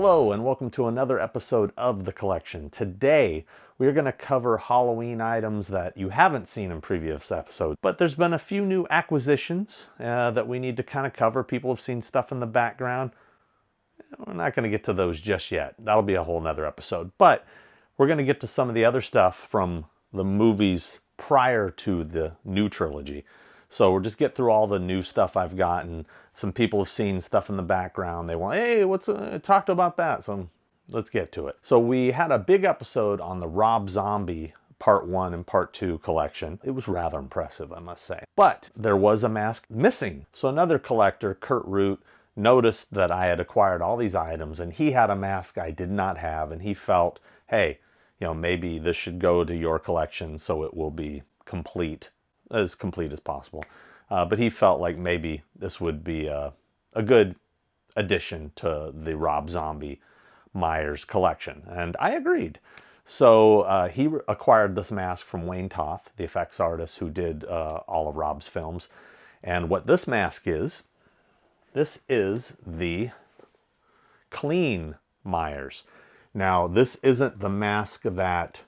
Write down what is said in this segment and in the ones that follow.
Hello and welcome to another episode of The Collection. Today we're going to cover Halloween items that you haven't seen in previous episodes, but there's been a few new acquisitions that we need to kind of cover. People have seen stuff in the background. We're not going to get to those just yet. That'll be a whole nother episode, but we're going to get to some of the other stuff from the movies prior to the new trilogy. So we'll just get through all the new stuff I've gotten. Some people have seen stuff in the background. They want, hey, talked about that. So let's get to it. So we had a big episode on the Rob Zombie Part 1 and Part 2 collection. It was rather impressive, I must say. But there was a mask missing. So another collector, Kurt Root, noticed that I had acquired all these items and he had a mask I did not have, and he felt, hey, maybe this should go to your collection so it will be complete as possible. But he felt like maybe this would be a good addition to the Rob Zombie Myers collection. And I agreed. So he acquired this mask from Wayne Toth, the effects artist who did all of Rob's films. And what this mask is the clean Myers. Now, this isn't the mask that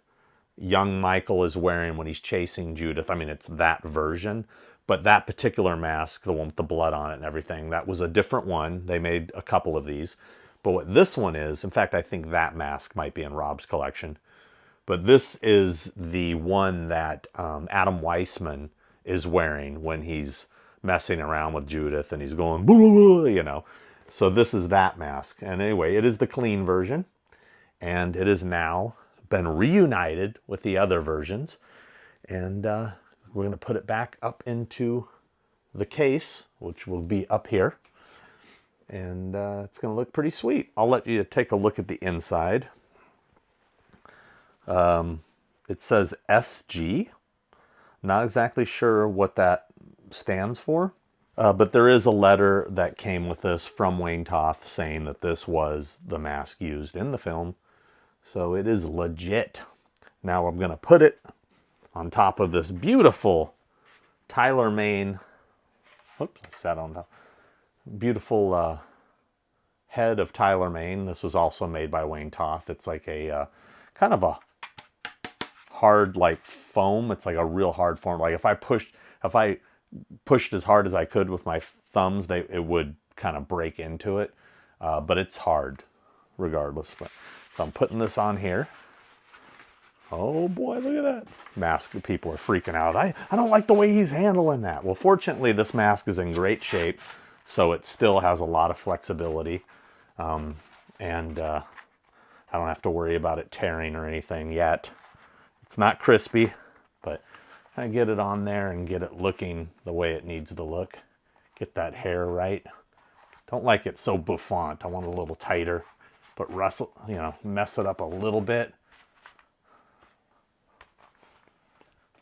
young Michael is wearing when he's chasing Judith. I mean, it's that version, but that particular mask, the one with the blood on it and everything, that was a different one. They made a couple of these, but what this one is, in fact, I think that mask might be in Rob's collection, but this is the one that Adam Weissman is wearing when he's messing around with Judith and he's going, blah, So this is that mask. And anyway, it is the clean version, and it is now been reunited with the other versions, and we're going to put it back up into the case, which will be up here, and it's going to look pretty sweet. I'll let you take a look at the inside. It says SG. Not exactly sure what that stands for, but there is a letter that came with this from Wayne Toth saying that this was the mask used in the film. So it is legit. Now I'm going to put it on top of this beautiful Tyler Mane. Oops, I sat on top. Beautiful head of Tyler Mane. This was also made by Wayne Toth. It's like a kind of a hard like foam. It's like a real hard form. Like if I pushed as hard as I could with my thumbs, it would kind of break into it. But it's hard regardless. So I'm putting this on here. Oh boy, look at that. Mask, people are freaking out. I don't like the way he's handling that. Well, fortunately, this mask is in great shape, so it still has a lot of flexibility. And I don't have to worry about it tearing or anything yet. It's not crispy, but I get it on there and get it looking the way it needs to look. Get that hair right. Don't like it so bouffant. I want it a little tighter. But rustle, mess it up a little bit.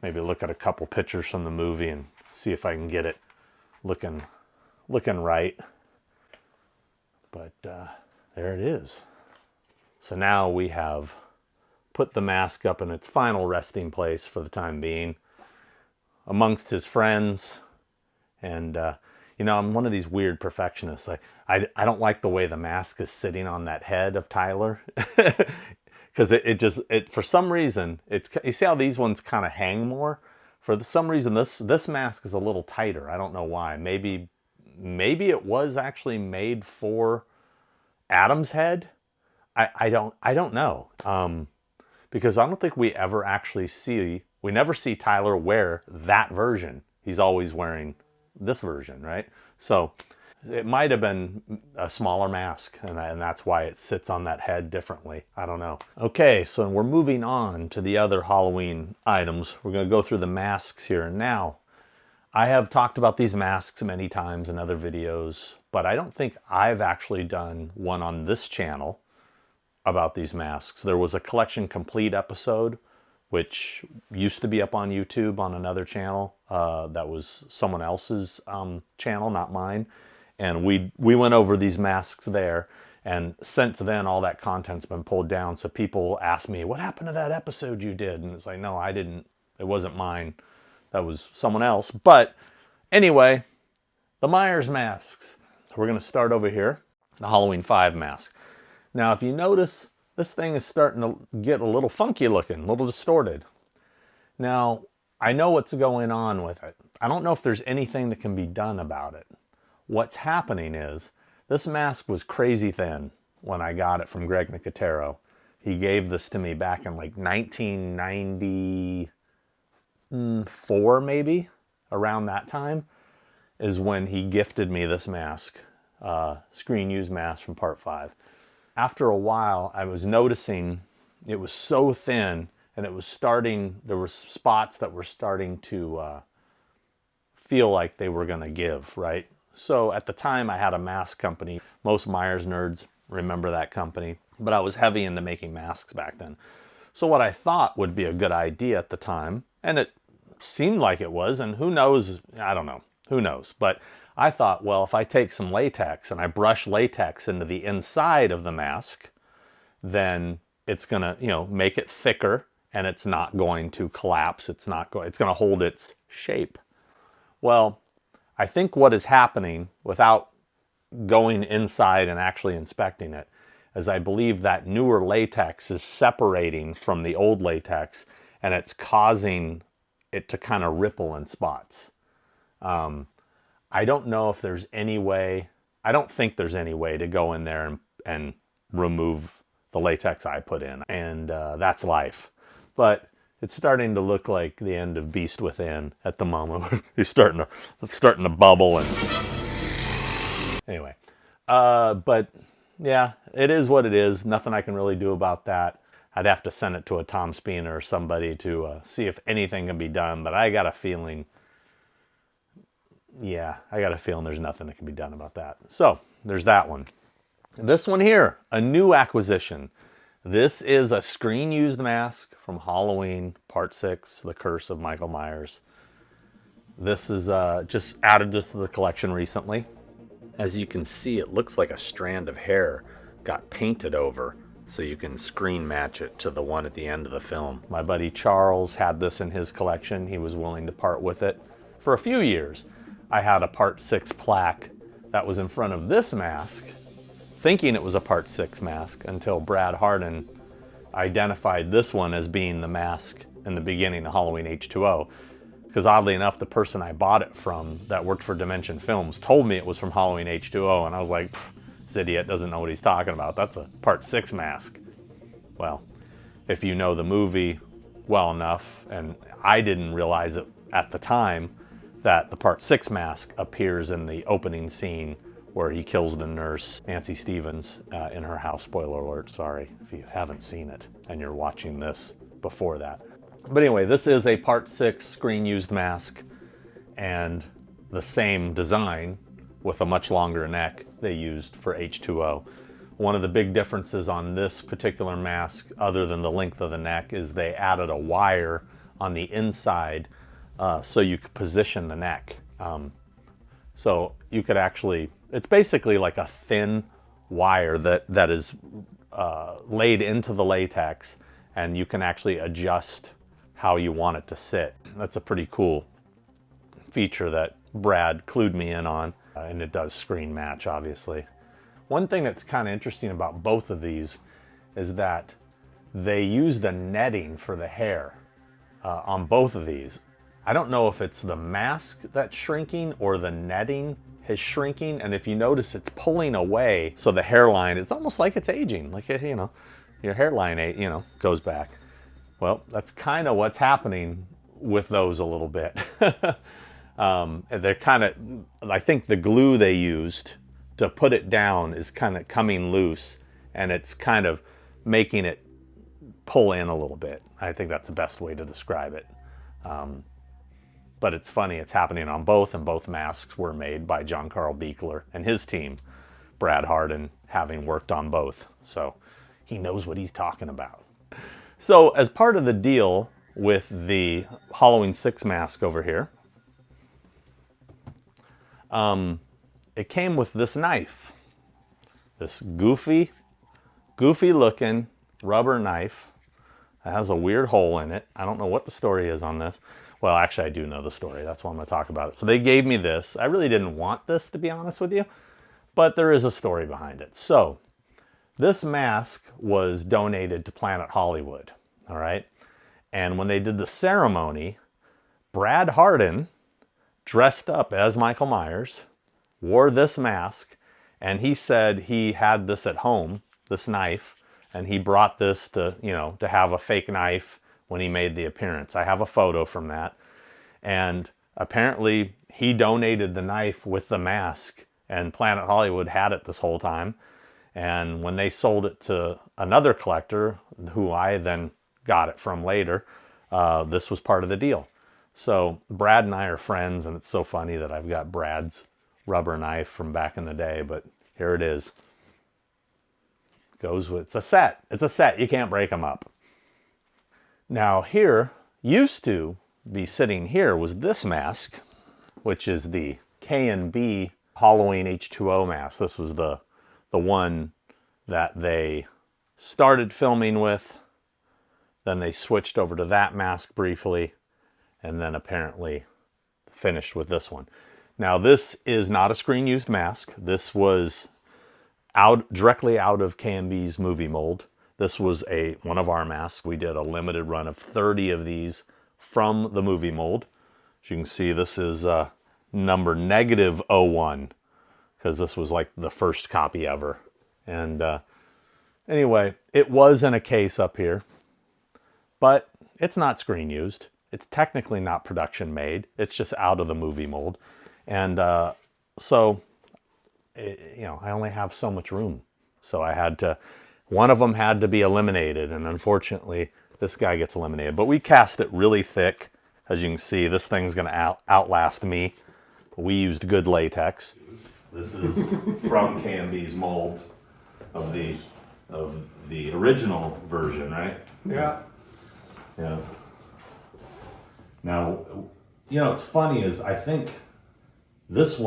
Maybe look at a couple pictures from the movie and see if I can get it looking right. But there it is. So now we have put the mask up in its final resting place for the time being amongst his friends. And I'm one of these weird perfectionists. Like I don't like the way the mask is sitting on that head of Tyler, because it for some reason you see how these ones kind of hang more. For some reason this mask is a little tighter. I don't know why. Maybe it was actually made for Adam's head. I don't know. Because I don't think we never see Tyler wear that version. He's always wearing this version, right? So it might have been a smaller mask, and that's why it sits on that head differently. I don't know. Okay, so we're moving on to the other Halloween items. We're going to go through the masks here. And now, I have talked about these masks many times in other videos, but I don't think I've actually done one on this channel about these masks. There was a Collection Complete episode, which used to be up on YouTube on another channel. That was someone else's channel, not mine. And we went over these masks there. And since then, all that content's been pulled down. So people ask me, what happened to that episode you did? And it's like, no, I didn't. It wasn't mine. That was someone else. But anyway, the Myers masks. So we're going to start over here. The Halloween 5 mask. Now, if you notice, this thing is starting to get a little funky looking, a little distorted. Now, I know what's going on with it. I don't know if there's anything that can be done about it. What's happening is, this mask was crazy thin when I got it from Greg Nicotero. He gave this to me back in like 1994, maybe, around that time, is when he gifted me this mask, screen used mask from Part 5. After a while, I was noticing it was so thin, and it was starting, there were spots that were starting to feel like they were going to give, right? So at the time, I had a mask company. Most Myers nerds remember that company, but I was heavy into making masks back then. So what I thought would be a good idea at the time, and it seemed like it was, and who knows, I don't know, who knows, but I thought, well, if I take some latex and I brush latex into the inside of the mask, then it's going to, make it thicker, and it's not going to collapse. It's going to hold its shape. Well, I think what is happening, without going inside and actually inspecting it, is I believe that newer latex is separating from the old latex, and it's causing it to kind of ripple in spots. I don't know if there's any way, I don't think there's any way to go in there and remove the latex I put in, and that's life. But it's starting to look like the end of Beast Within at the moment. It's starting to bubble, and anyway. But yeah, it is what it is. Nothing I can really do about that. I'd have to send it to a Tom Spina or somebody to see if anything can be done. But I got a feeling, there's nothing that can be done about that. So there's that one. This one here, a new acquisition. This is a screen-used mask from Halloween Part 6, The Curse of Michael Myers. This is just added this to the collection recently. As you can see, it looks like a strand of hair got painted over, so you can screen match it to the one at the end of the film. My buddy Charles had this in his collection. He was willing to part with it for a few years. I had a Part 6 plaque that was in front of this mask, thinking it was a Part 6 mask, until Brad Hardin identified this one as being the mask in the beginning of Halloween H2O. Because oddly enough, the person I bought it from that worked for Dimension Films told me it was from Halloween H2O, and I was like, this idiot doesn't know what he's talking about. That's a Part 6 mask. Well, if you know the movie well enough, and I didn't realize it at the time, that the Part 6 mask appears in the opening scene where he kills the nurse, Nancy Stevens, in her house. Spoiler alert, sorry if you haven't seen it and you're watching this before that. But anyway, this is a Part 6 screen-used mask, and the same design with a much longer neck they used for H2O. One of the big differences on this particular mask, other than the length of the neck, is they added a wire on the inside so you could position the neck. So you could actually, it's basically like a thin wire that is laid into the latex, and you can actually adjust how you want it to sit. That's a pretty cool feature that Brad clued me in on, and it does screen match, obviously. One thing that's kind of interesting about both of these is that they use the netting for the hair on both of these. I don't know if it's the mask that's shrinking or the netting is shrinking, and if you notice, it's pulling away, so the hairline, it's almost like it's aging, like, your hairline, goes back. Well, that's kind of what's happening with those a little bit. They're kind of, I think the glue they used to put it down is kind of coming loose, and it's kind of making it pull in a little bit. I think that's the best way to describe it. But it's funny, it's happening on both, and both masks were made by John Carl Buechler and his team, Brad Hardin, having worked on both. So he knows what he's talking about. So as part of the deal with the Halloween 6 mask over here, it came with this knife. This goofy looking rubber knife. It has a weird hole in it. I don't know what the story is on this. Well, actually, I do know the story. That's why I'm going to talk about it. So they gave me this. I really didn't want this, to be honest with you, but there is a story behind it. So This mask was donated to Planet Hollywood, all right? And when they did the ceremony, Brad Hardin dressed up as Michael Myers, wore this mask, and he said he had this at home, this knife, and he brought this to, you know, to have a fake knife when he made the appearance. I have a photo from that. And apparently he donated the knife with the mask, and Planet Hollywood had it this whole time. And when they sold it to another collector, who I then got it from later, this was part of the deal. So Brad and I are friends, and it's so funny that I've got Brad's rubber knife from back in the day, but here it is. Goes with, it's a set. It's a set. You can't break them up. Now here, used to be sitting here was this mask, which is the K&B Halloween H2O mask. This was the one that they started filming with. Then they switched over to that mask briefly, and then apparently finished with this one. Now this is not a screen-used mask. This was directly out of K&B's movie mold. This was one of our masks. We did a limited run of 30 of these from the movie mold. As you can see, this is number -01, because this was like the first copy ever. And anyway, it was in a case up here, but it's not screen used. It's technically not production made. It's just out of the movie mold. And so, you know, I only have so much room. So I had to, one of them had to be eliminated. And unfortunately, this guy gets eliminated. But we cast it really thick. As you can see, this thing's going to outlast me. We used good latex. This is from K&B's mold of the original version, right? Yeah. Yeah. Now, you know, it's funny is I think this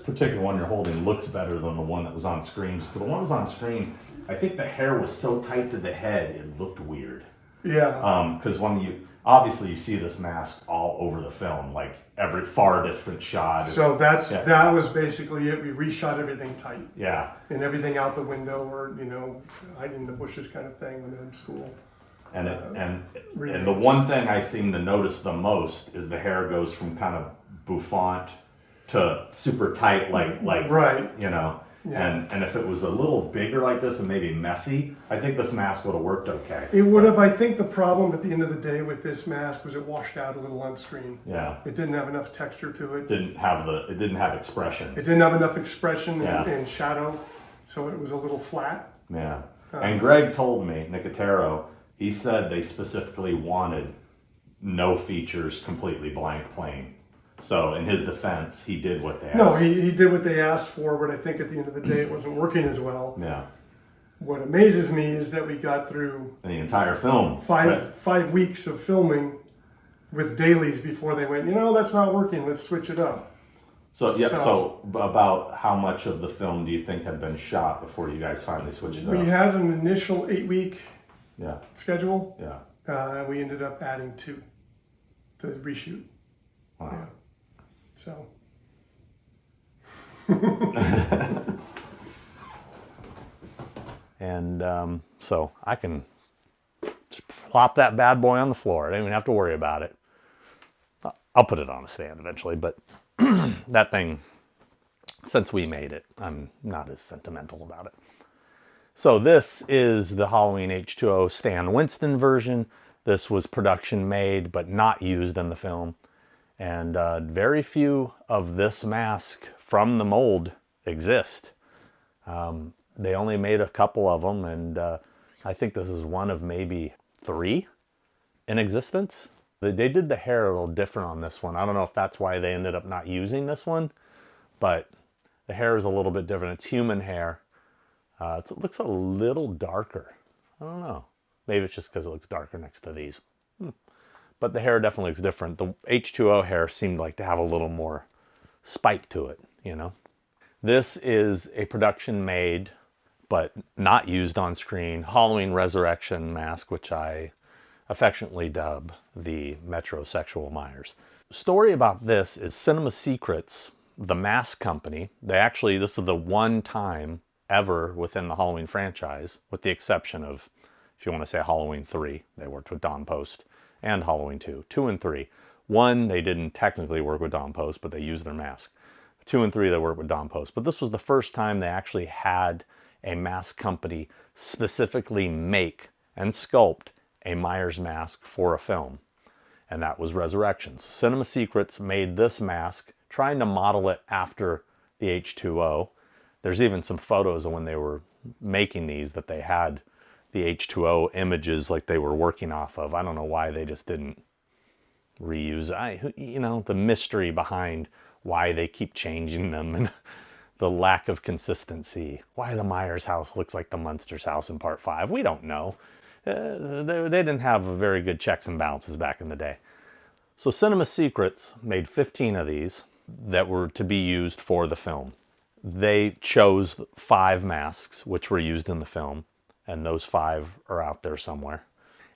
particular one you're holding looks better than the one that was on screen. Just the one that was on screen, I think the hair was so tight to the head, it looked weird. Yeah. Because when obviously you see this mask all over the film, like every far distant shot. So that was basically it. We reshot everything tight. Yeah. And everything out the window, or, you know, hiding in the bushes kind of thing when they're in school. And the one thing I seem to notice the most is the hair goes from kind of bouffant to super tight, like right. You know. Yeah. And if it was a little bigger like this and maybe messy, I think this mask would have worked okay. It would have. I think the problem at the end of the day with this mask was it washed out a little on screen. Yeah. It didn't have enough texture to it. It didn't have expression. It didn't have enough expression Yeah. and shadow, so it was a little flat. Yeah. And Greg told me, Nicotero, he said they specifically wanted no features, completely blank, plain. So in his defense, he did what they asked. No, he did what they asked for, but I think at the end of the day it wasn't working as well. Yeah. What amazes me is that we got through the entire film. Five weeks of filming with dailies before they went, you know, that's not working, let's switch it up. So about how much of the film do you think had been shot before you guys finally switched it up? We had an initial 8-week schedule. Yeah. And we ended up adding 2 to reshoot. Wow. Yeah. So. And so I can just plop that bad boy on the floor. I don't even have to worry about it. I'll put it on a stand eventually, but that thing, since we made it, I'm not as sentimental about it. So this is the Halloween H2O Stan Winston version. This was production made, but not used in the film. And very few of this mask from the mold exist. They only made a couple of them, and I think this is one of maybe 3 in existence. They did the hair a little different on this one. I don't know if that's why they ended up not using this one, but the hair is a little bit different. It's human hair. It looks a little darker. I don't know. Maybe it's just because it looks darker next to these. But the hair definitely looks different. The H2O hair seemed like to have a little more spike to it, you know. This is a production made, but not used on screen, Halloween Resurrection mask, which I affectionately dub the Metrosexual Myers. Story about this is Cinema Secrets, the mask company. This is the one time ever within the Halloween franchise, with the exception of, if you want to say Halloween 3, they worked with Don Post, and Halloween 2. 2 and 3. 1, they didn't technically work with Don Post, but they used their mask. 2 and 3, they worked with Don Post. But this was the first time they actually had a mask company specifically make and sculpt a Myers mask for a film. And that was Resurrections. Cinema Secrets made this mask, trying to model it after the H2O. There's even some photos of when they were making these that they had the H2O images like they were working off of. I don't know why they just didn't reuse. The mystery behind why they keep changing them and the lack of consistency. Why the Myers house looks like the Munsters house in part 5. We don't know. They didn't have a very good checks and balances back in the day. So Cinema Secrets made 15 of these that were to be used for the film. They chose 5 masks which were used in the film, and those 5 are out there somewhere.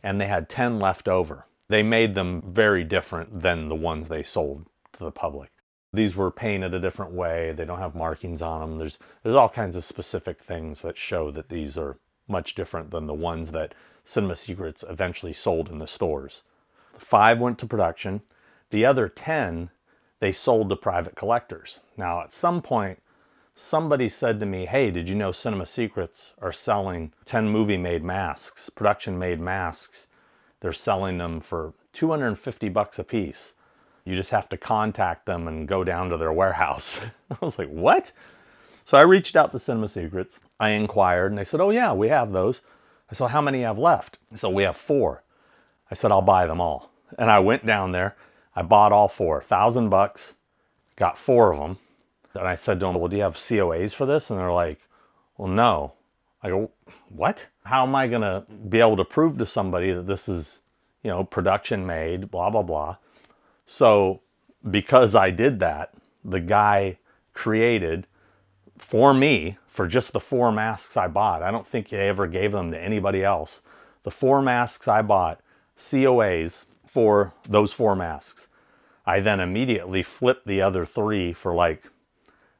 And they had 10 left over. They made them very different than the ones they sold to the public. These were painted a different way. They don't have markings on them. There's all kinds of specific things that show that these are much different than the ones that Cinema Secrets eventually sold in the stores. 5 went to production. The other 10, they sold to private collectors. Now, at some point, somebody said to me, hey, did you know Cinema Secrets are selling 10 movie-made masks, production-made masks? They're selling them for $250 a piece. You just have to contact them and go down to their warehouse. I was like, what? So I reached out to Cinema Secrets. I inquired, and they said, oh yeah, we have those. I said, how many you have left? They said, we have 4. I said, I'll buy them all. And I went down there. I bought all 4, $1,000, got 4 of them. And I said to them, well, do you have COAs for this? And they're like, well, no. I go, what? How am I going to be able to prove to somebody that this is, production made, blah, blah, blah. So because I did that, the guy created for me, for just the 4 masks I bought, I don't think he ever gave them to anybody else. The 4 masks I bought, COAs for those 4 masks. I then immediately flipped the other 3 for I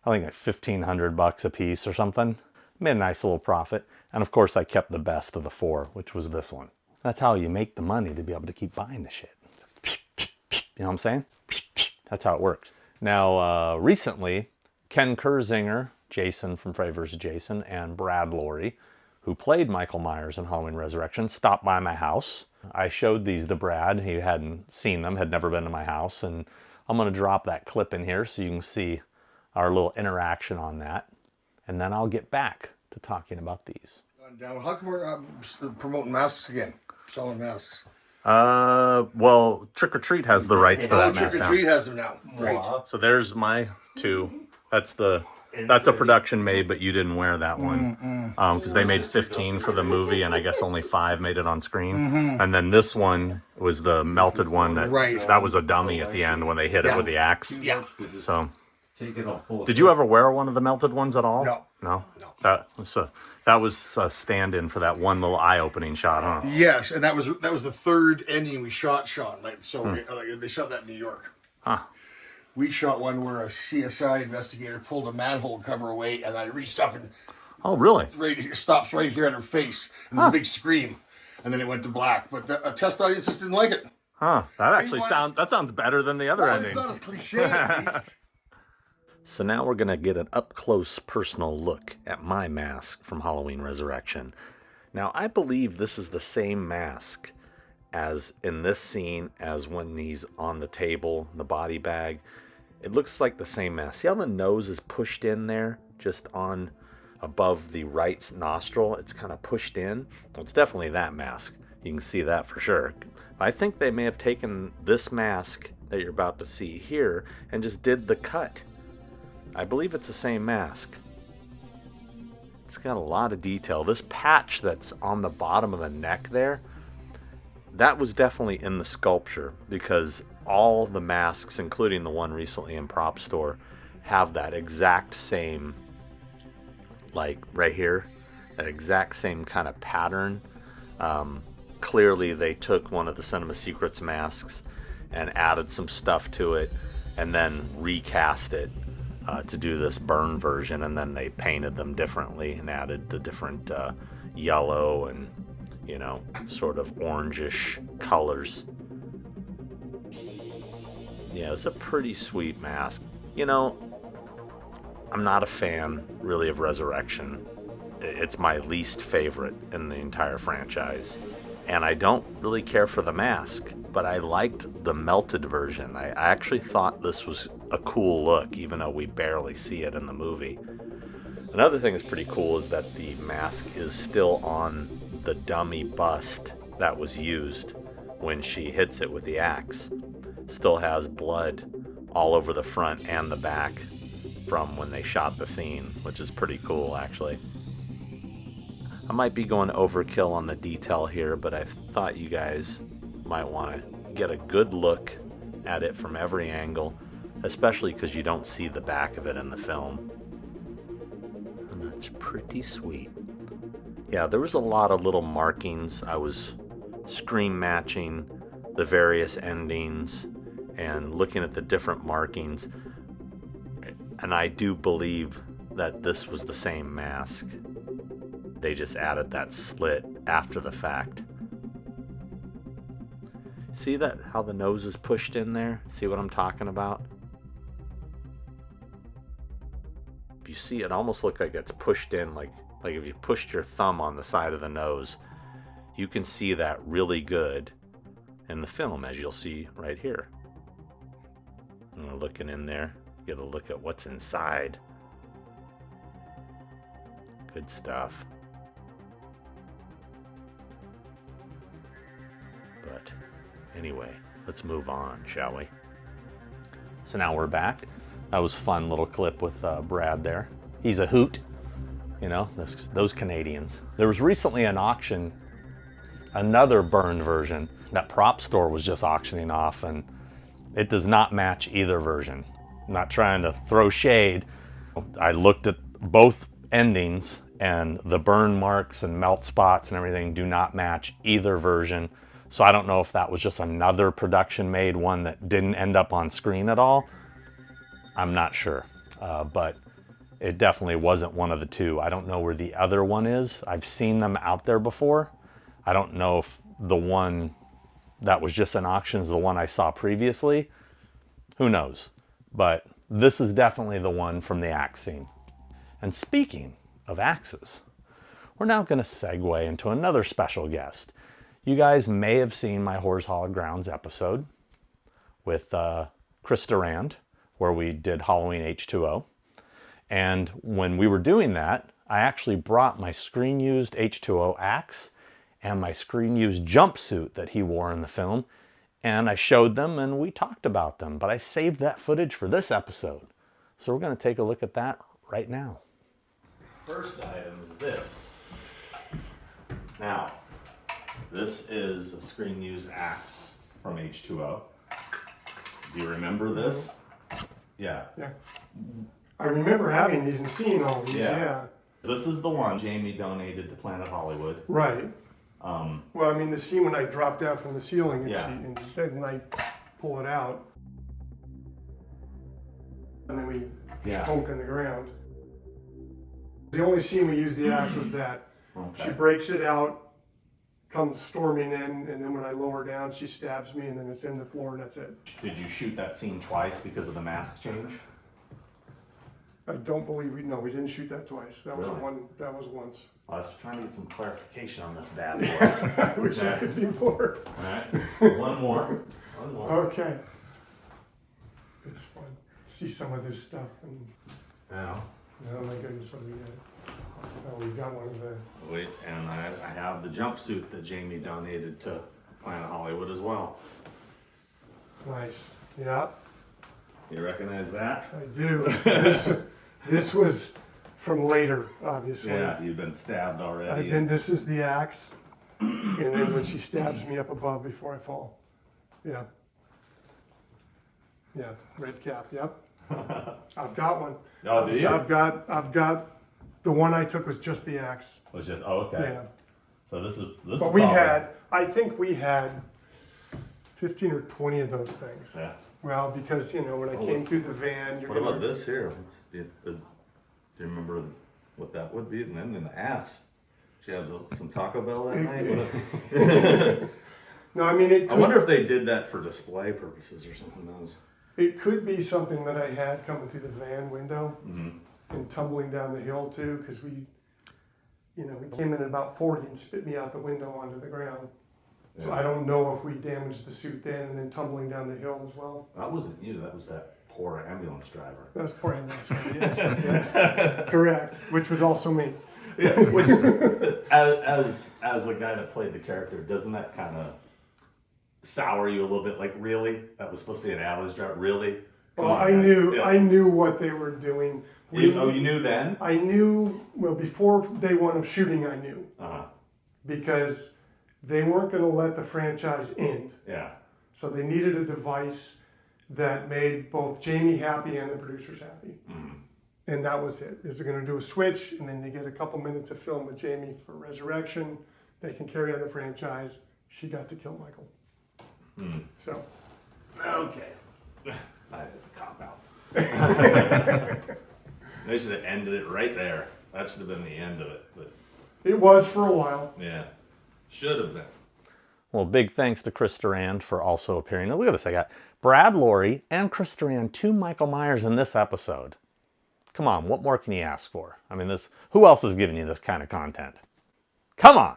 think $1,500 a piece or something. Made a nice little profit. And of course I kept the best of the 4, which was this one. That's how you make the money to be able to keep buying the shit. You know what I'm saying? That's how it works. Now, recently, Ken Kersinger, Jason from Freddy vs. Jason, and Brad Lorre, who played Michael Myers in Halloween Resurrection, stopped by my house. I showed these to Brad. He hadn't seen them, had never been to my house, and I'm going to drop that clip in here so you can see our little interaction on that, and then I'll get back to talking about these. How come we're promoting masks again? Selling masks? Well, Trick or Treat has the rights to that mask now. Trick or Treat has them now. Right. So there's my 2. That's a production made, but you didn't wear that one. Because they made 15 for the movie, and I guess only 5 made it on screen. And then this one was the melted one that was a dummy at the end when they hit it with the axe. Yeah. So, did you ever wear one of the melted ones at all? No. No? That was a stand-in for that one little eye-opening shot, huh? Yes, and that was the 3rd ending we shot, Sean. They shot that in New York. Huh. We shot one where a CSI investigator pulled a manhole cover away, and I reached up and Oh, really? Stops right here at her face, and there's a big scream, and then it went to black. But the test audiences didn't like it. Huh? That sounds better than the other endings. It's not as cliche, at least. So now we're going to get an up-close personal look at my mask from Halloween Resurrection. Now, I believe this is the same mask as in this scene as when he's on the table, the body bag. It looks like the same mask. See how the nose is pushed in there, just on above the right nostril? It's kind of pushed in. Well, it's definitely that mask. You can see that for sure. I think they may have taken this mask that you're about to see here and just did the cut. I believe it's the same mask. It's got a lot of detail. This patch that's on the bottom of the neck there, that was definitely in the sculpture, because all the masks, including the one recently in Prop Store, have that exact same, like right here, that exact same kind of pattern. Clearly they took one of the Cinema Secrets masks and added some stuff to it and then recast it. to do this burn version, and then they painted them differently and added the different yellow and, you know, sort of orangish colors. Yeah, it's a pretty sweet mask. You know, I'm not a fan really of Resurrection. It's my least favorite in the entire franchise. And I don't really care for the mask, but I liked the melted version. I actually thought this was a cool look, even though we barely see it in the movie. Another thing that's pretty cool is that the mask is still on the dummy bust that was used when she hits it with the axe. Still has blood all over the front and the back from when they shot the scene, which is pretty cool, actually. I might be going overkill on the detail here, but I thought you guys might want to get a good look at it from every angle, especially because you don't see the back of it in the film. And that's pretty sweet. Yeah, there was a lot of little markings. I was screen matching the various endings and looking at the different markings, and I do believe that this was the same mask. They just added that slit after the fact. See that, how the nose is pushed in there? See what I'm talking about? If you see, it almost looks like it's pushed in, like if you pushed your thumb on the side of the nose. You can see that really good in the film, as you'll see right here. And we're looking in there, get a look at what's inside. Good stuff. But anyway, let's move on, shall we? So now we're back. That was a fun little clip with Brad there. He's a hoot, you know, those Canadians. There was recently an auction, another burned version that Prop Store was just auctioning off, and it does not match either version. I'm not trying to throw shade. I looked at both endings, and the burn marks and melt spots and everything do not match either version. So I don't know if that was just another production made one that didn't end up on screen at all. I'm not sure, but it definitely wasn't one of the two. I don't know where the other one is. I've seen them out there before. I don't know if the one that was just an auction is the one I saw previously. Who knows? But this is definitely the one from the axe scene. And speaking of axes, we're now going to segue into another special guest. You guys may have seen my Horrors Hallowed Grounds episode with Chris Durand, where we did Halloween H2O. And when we were doing that, I actually brought my screen-used H2O axe and my screen-used jumpsuit that he wore in the film, and I showed them and we talked about them, but I saved that footage for this episode. So we're going to take a look at that right now. First item is this. Now, this is a screen-used axe from H2O. Do you remember this? Yeah. Yeah. I remember having these and seeing all these, yeah. This is the one Jamie donated to Planet Hollywood. Right. Well, I mean, the scene when I dropped down from the ceiling and then I pull it out. And then we chunk in the ground. The only scene we used the axe was that. Okay. She breaks it out, comes storming in, and then when I lower down, she stabs me, and then it's in the floor, and that's it. Did you shoot that scene twice because of the mask change? I don't believe we didn't shoot that twice. That was that was once. I was trying to get some clarification on this bad boy. I wish I could be more. All right, one more. Okay. It's fun. See some of this stuff and. Yeah. Oh my goodness, what do we got? Oh, we've got one of the. Wait, and I have the jumpsuit that Jamie donated to Planet Hollywood as well. Nice. Yeah. You recognize that? I do. This was from later, obviously. Yeah, you've been stabbed already. And this is the axe. And then when she stabs me up above before I fall. Yeah. Yeah, red cap, yep. I've got one. Oh, do you? I've got the one I took was just the axe. Was it? Oh, okay. Yeah. So this is I think we had 15 or 20 of those things. Yeah. Well, because, you know, when I came through the van, you're What about this here? Do you remember what that would be? And then in the ass, did you have some Taco Bell that night? No, I mean, I wonder if they did that for display purposes or something. Else. It could be something that I had coming through the van window and tumbling down the hill too, because we came in at about 40 and spit me out the window onto the ground. So I don't know if we damaged the suit then and then tumbling down the hill as well. That wasn't you. That was that poor ambulance driver. That was poor ambulance driver, yes. Correct, which was also me. Yeah, which, as a guy that played the character, doesn't that kind of sour you a little bit? Like, really? That was supposed to be an ambulance driver? Really? Well, I knew what they were doing. You knew then? I knew, well, before day one of shooting, I knew. Because they weren't going to let the franchise end. Yeah. So they needed a device that made both Jamie happy and the producers happy. And that was it. Is they're going to do a switch, and then they get a couple minutes of film with Jamie for Resurrection. They can carry on the franchise. She got to kill Michael. So. Okay. That is a cop-out. They should have ended it right there. That should have been the end of it. But it was for a while. yeah. Should have been. Well, big thanks to Chris Durand for also appearing. Now, look at this. I got Brad Lorry and Chris Durand, 2 Michael Myers in this episode. Come on, what more can you ask for? I mean, who else is giving you this kind of content? Come on.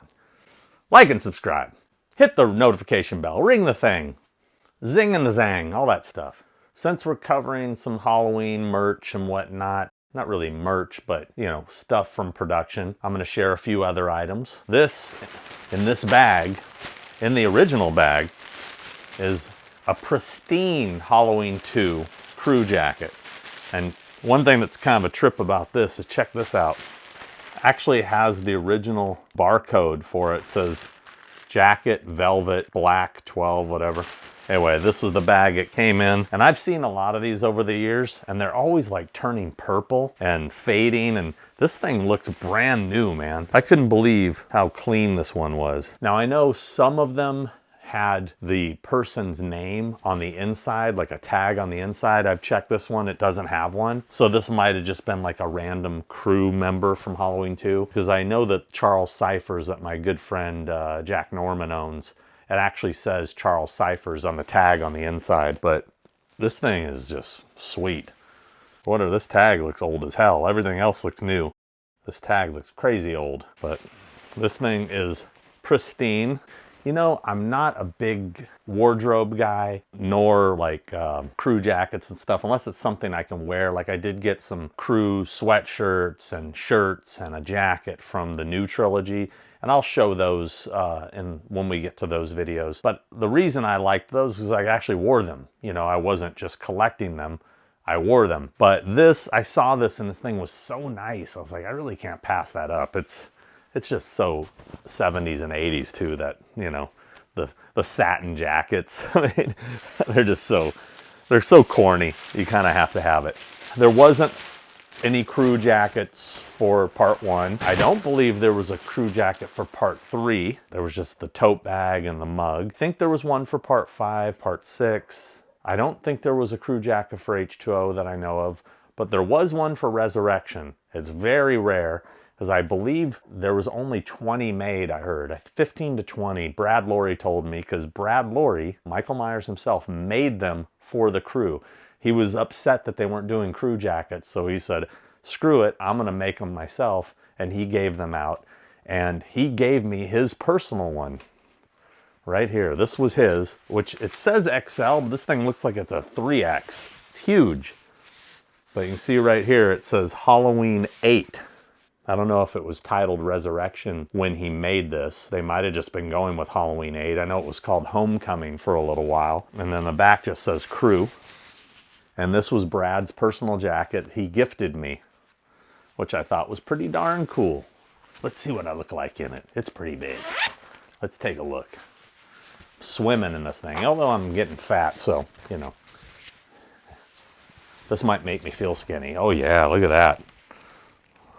Like and subscribe. Hit the notification bell. Ring the thing. Zing and the zang. All that stuff. Since we're covering some Halloween merch and whatnot, not really merch, but, you know, stuff from production, I'm going to share a few other items. In this bag, in the original bag, is a pristine Halloween 2 crew jacket. And one thing that's kind of a trip about this is, check this out. Actually has the original barcode for it. It says jacket, velvet, black, 12, whatever. Anyway, this was the bag it came in. And I've seen a lot of these over the years, and they're always like turning purple and fading, and this thing looks brand new, man. I couldn't believe how clean this one was. Now, I know some of them had the person's name on the inside, like a tag on the inside. I've checked this one, it doesn't have one. So this might have just been like a random crew member from Halloween 2, because I know that Charles Cyphers, that my good friend Jack Norman owns, it actually says Charles Cyphers on the tag on the inside, but this thing is just sweet. Whatever, this tag looks old as hell. Everything else looks new. This tag looks crazy old, but this thing is pristine. You know, I'm not a big wardrobe guy, nor like crew jackets and stuff, unless it's something I can wear. Like I did get some crew sweatshirts and shirts and a jacket from the new trilogy, and I'll show those when we get to those videos. But the reason I liked those is I actually wore them. You know, I wasn't just collecting them, I wore them. But this, I saw this and this thing was so nice. I was like, I really can't pass that up. It's just so 70s and 80s too, that, you know, the satin jackets, I mean, they're so corny. You kind of have to have it. There wasn't any crew jackets for part 1. I don't believe there was a crew jacket for part 3. There was just the tote bag and the mug. I think there was one for part 5, part 6. I don't think there was a crew jacket for H2O that I know of, but there was one for Resurrection. It's very rare, because I believe there was only 20 made, I heard. 15 to 20, Brad Lorry told me, because Brad Lorry, Michael Myers himself, made them for the crew. He was upset that they weren't doing crew jackets, so he said, screw it, I'm gonna make them myself, and he gave them out. And he gave me his personal one, right here. This was his, which it says XL, but this thing looks like it's a 3X. It's huge. But you can see right here, it says Halloween 8. I don't know if it was titled Resurrection when he made this. They might have just been going with Halloween 8. I know it was called Homecoming for a little while. And then the back just says Crew. And this was Brad's personal jacket he gifted me, which I thought was pretty darn cool. Let's see what I look like in it. It's pretty big. Let's take a look. I'm swimming in this thing, although I'm getting fat, so, you know. This might make me feel skinny. Oh yeah, look at that.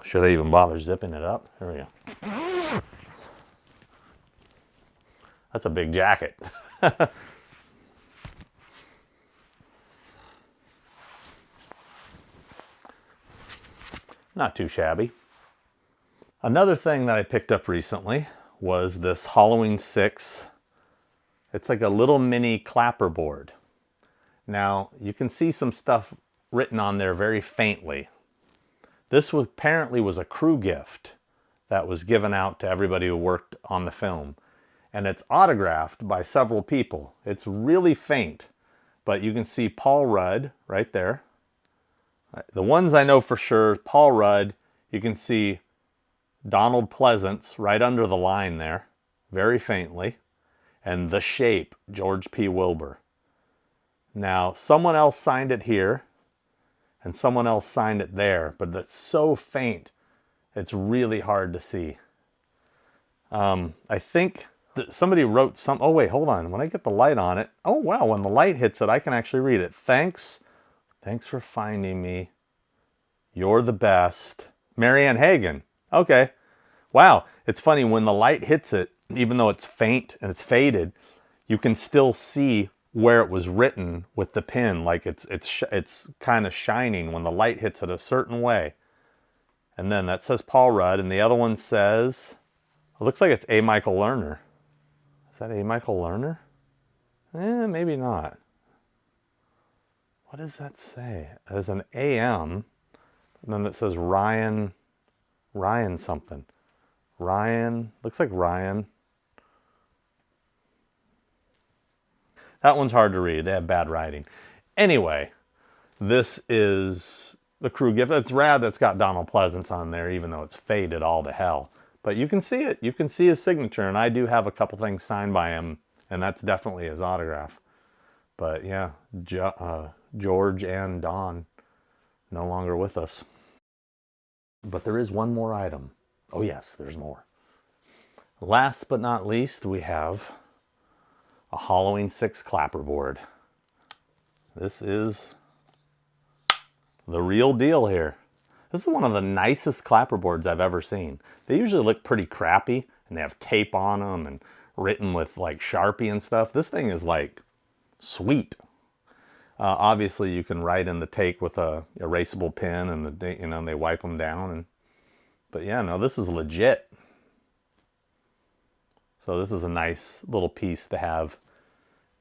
Should I even bother zipping it up? There we go. That's a big jacket. Not too shabby. Another thing that I picked up recently was this Halloween 6. It's like a little mini clapperboard. Now, you can see some stuff written on there very faintly. This apparently was a crew gift that was given out to everybody who worked on the film. And it's autographed by several people. It's really faint, but you can see Paul Rudd right there. The ones I know for sure, Paul Rudd, you can see Donald Pleasance right under the line there, very faintly. And The Shape, George P. Wilbur. Now, someone else signed it here, and someone else signed it there, but that's so faint, it's really hard to see. I think that somebody wrote some, oh wait, hold on, when I get the light on it, oh wow, when the light hits it, I can actually read it. Thanks for finding me. You're the best. Marianne Hagen. Okay. Wow, it's funny, when the light hits it, even though it's faint and it's faded, you can still see where it was written with the pen. Like it's kind of shining when the light hits it a certain way. And then that says Paul Rudd, and the other one says, it looks like it's A. Michael Lerner. Is that A. Michael Lerner? Maybe not. What does that say? There's an AM, and then it says Ryan something. Ryan, looks like Ryan. That one's hard to read. They have bad writing. Anyway, this is the crew gift. It's rad that's got Donald Pleasance on there, even though it's faded all to hell. But you can see it. You can see his signature, and I do have a couple things signed by him, and that's definitely his autograph. But yeah, George and Don no longer with us. But there is one more item. Oh yes, there's more. Last but not least, we have a Halloween 6 clapperboard. This is the real deal here. This is one of the nicest clapperboards I've ever seen. They usually look pretty crappy, and they have tape on them and written with like Sharpie and stuff. This thing is like sweet. Obviously, you can write in the take with a erasable pen, and they wipe them down. But yeah, no, this is legit. So this is a nice little piece to have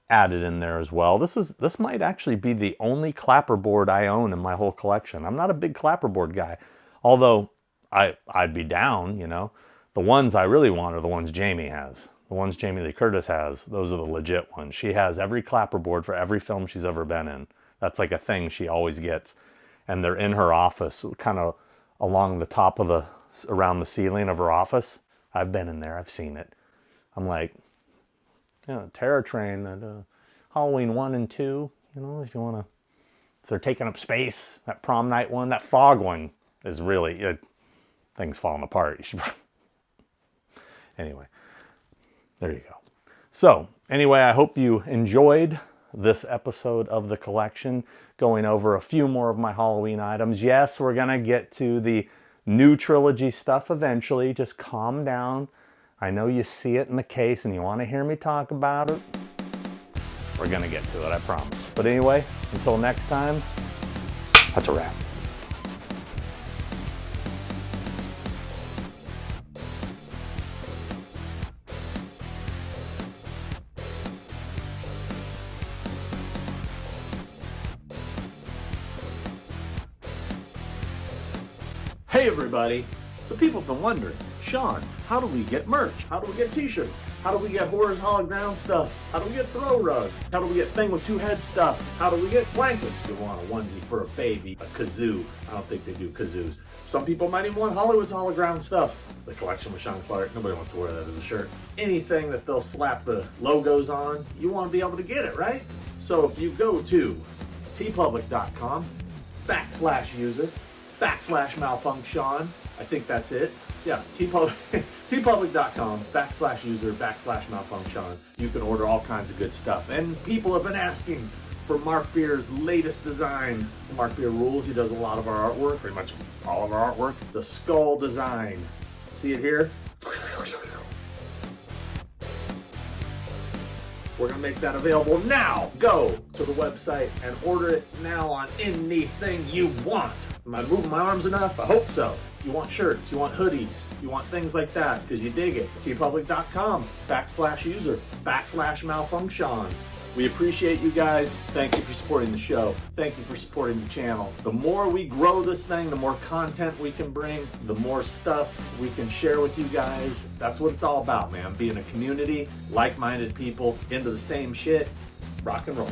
added in there as well. This might actually be the only clapperboard I own in my whole collection. I'm not a big clapperboard guy, although I'd be down, you know. The ones I really want are the ones Jamie has. The ones Jamie Lee Curtis has, those are the legit ones. She has every clapperboard for every film she's ever been in. That's like a thing she always gets. And they're in her office, kind of along the top of around the ceiling of her office. I've been in there, I've seen it. I'm like, you know, Terror Train, Halloween 1 and 2, you know, if they're taking up space, that prom night one, that fog one is really, things falling apart. You should anyway, there you go. So, anyway, I hope you enjoyed this episode of the collection, going over a few more of my Halloween items. Yes, we're going to get to the new trilogy stuff eventually. Just calm down. I know you see it in the case and you want to hear me talk about it. We're going to get to it, I promise. But anyway, until next time, that's a wrap. Hey everybody! So people have been wondering, Sean, how do we get merch? How do we get t-shirts? How do we get Horrors Hologround stuff? How do we get throw rugs? How do we get Thing with Two Heads stuff? How do we get blankets? You want a onesie for a baby, a kazoo. I don't think they do kazoos. Some people might even want Hollywood's Hologround stuff. The collection with Sean Clark, nobody wants to wear that as a shirt. Anything that they'll slap the logos on, you want to be able to get it, right? So if you go to tpublic.com/user/malfunction, I think that's it. Yeah, tpublic.com/user/malfunction. You can order all kinds of good stuff. And people have been asking for Mark Beer's latest design. Mark Beer rules. He does a lot of our artwork, pretty much all of our artwork. The skull design. See it here? We're going to make that available now. Go to the website and order it now on anything you want. Am I moving my arms enough? I hope so. You want shirts, you want hoodies, you want things like that because you dig it. tpublic.com/user/malfunction. We appreciate you guys. Thank you for supporting the show. Thank you for supporting the channel. The more we grow this thing, the more content we can bring, the more stuff we can share with you guys. That's what it's all about, man. Being a community, like-minded people, into the same shit. Rock and roll.